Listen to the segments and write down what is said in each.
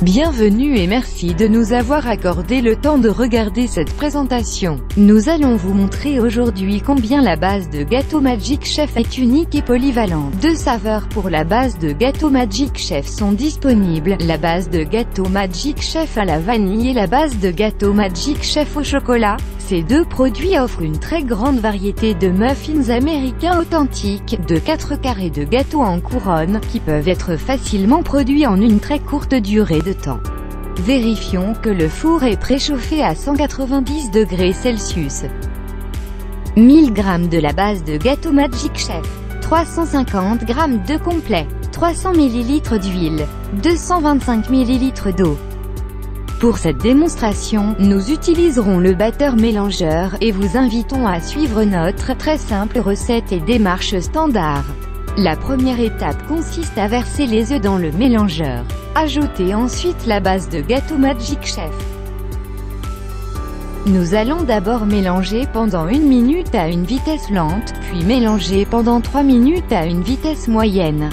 Bienvenue et merci de nous avoir accordé le temps de regarder cette présentation. Nous allons vous montrer aujourd'hui combien la base de gâteau Magic Chef est unique et polyvalente. Deux saveurs pour la base de gâteau Magic Chef sont disponibles, la base de gâteau Magic Chef à la vanille et la base de gâteau Magic Chef au chocolat. Ces deux produits offrent une très grande variété de muffins américains authentiques, de 4 carrés de gâteaux en couronne, qui peuvent être facilement produits en une très courte durée de temps. Vérifions que le four est préchauffé à 190 degrés Celsius. 1000 g de la base de gâteau Magic Chef, 350 g de complet, 300 ml d'huile, 225 ml d'eau. Pour cette démonstration, nous utiliserons le batteur mélangeur et vous invitons à suivre notre très simple recette et démarche standard. La première étape consiste à verser les œufs dans le mélangeur. Ajoutez ensuite la base de gâteau Magic Chef. Nous allons d'abord mélanger pendant 1 minute à une vitesse lente, puis mélanger pendant 3 minutes à une vitesse moyenne.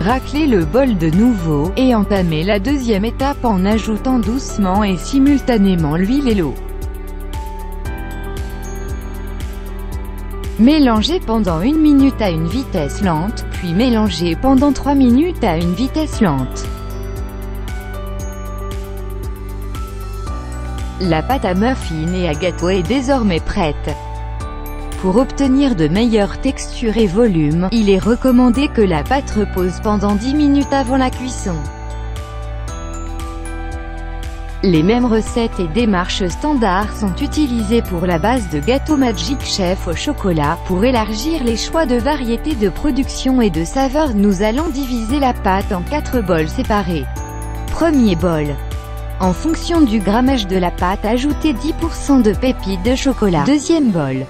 Raclez le bol de nouveau, et entamez la deuxième étape en ajoutant doucement et simultanément l'huile et l'eau. Mélangez pendant 1 minute à une vitesse lente, puis mélangez pendant 3 minutes à une vitesse lente. La pâte à muffins et à gâteau est désormais prête. Pour obtenir de meilleures textures et volumes, il est recommandé que la pâte repose pendant 10 minutes avant la cuisson. Les mêmes recettes et démarches standards sont utilisées pour la base de gâteau Magic Chef au chocolat. Pour élargir les choix de variétés de production et de saveurs, nous allons diviser la pâte en 4 bols séparés. Premier bol. En fonction du grammage de la pâte, ajoutez 10% de pépites de chocolat. Deuxième bol.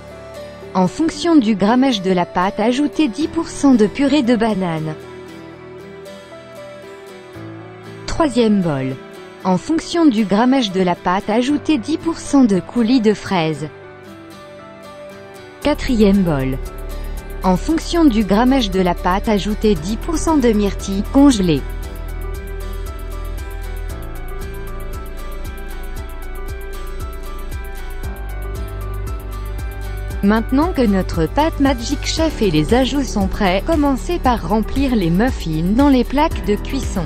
En fonction du grammage de la pâte, ajoutez 10% de purée de banane. Troisième bol. En fonction du grammage de la pâte, ajoutez 10% de coulis de fraises. Quatrième bol. En fonction du grammage de la pâte, ajoutez 10% de myrtilles congelées. Maintenant que notre pâte Magic Chef et les ajouts sont prêts, commencez par remplir les muffins dans les plaques de cuisson.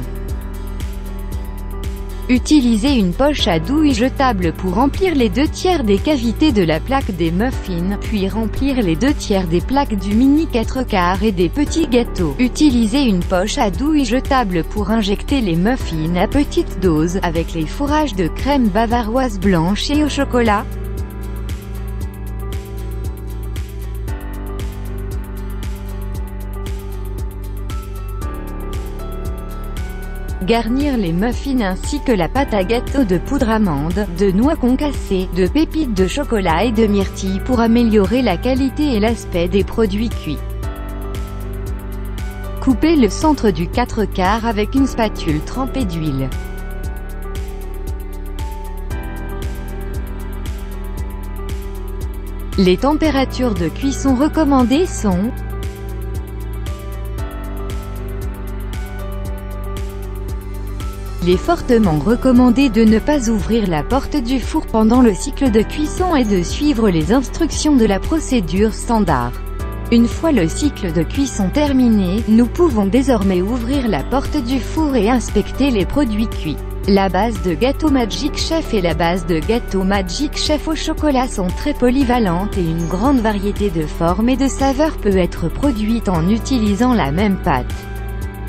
Utilisez une poche à douille jetable pour remplir les 2/3 des cavités de la plaque des muffins, puis remplir les 2/3 des plaques du mini 4 quarts et des petits gâteaux. Utilisez une poche à douille jetable pour injecter les muffins à petite dose, avec les fourrages de crème bavaroise blanche et au chocolat. Garnir les muffins ainsi que la pâte à gâteau de poudre amande, de noix concassées, de pépites de chocolat et de myrtilles pour améliorer la qualité et l'aspect des produits cuits. Coupez le centre du 4 quarts avec une spatule trempée d'huile. Les températures de cuisson recommandées sont: il est fortement recommandé de ne pas ouvrir la porte du four pendant le cycle de cuisson et de suivre les instructions de la procédure standard. Une fois le cycle de cuisson terminé, nous pouvons désormais ouvrir la porte du four et inspecter les produits cuits. La base de gâteau Magic Chef et la base de gâteau Magic Chef au chocolat sont très polyvalentes et une grande variété de formes et de saveurs peut être produite en utilisant la même pâte.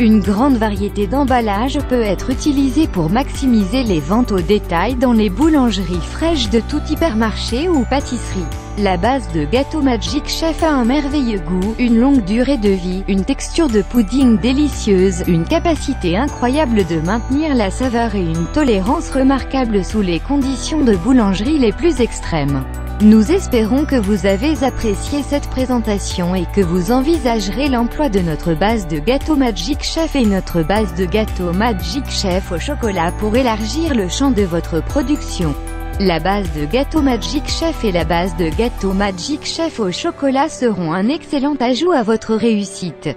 Une grande variété d'emballages peut être utilisée pour maximiser les ventes au détail dans les boulangeries fraîches de tout hypermarché ou pâtisserie. La base de gâteau Magic Chef a un merveilleux goût, une longue durée de vie, une texture de pudding délicieuse, une capacité incroyable de maintenir la saveur et une tolérance remarquable sous les conditions de boulangerie les plus extrêmes. Nous espérons que vous avez apprécié cette présentation et que vous envisagerez l'emploi de notre base de gâteau Magic Chef et notre base de gâteau Magic Chef au chocolat pour élargir le champ de votre production. La base de gâteau Magic Chef et la base de gâteau Magic Chef au chocolat seront un excellent ajout à votre réussite.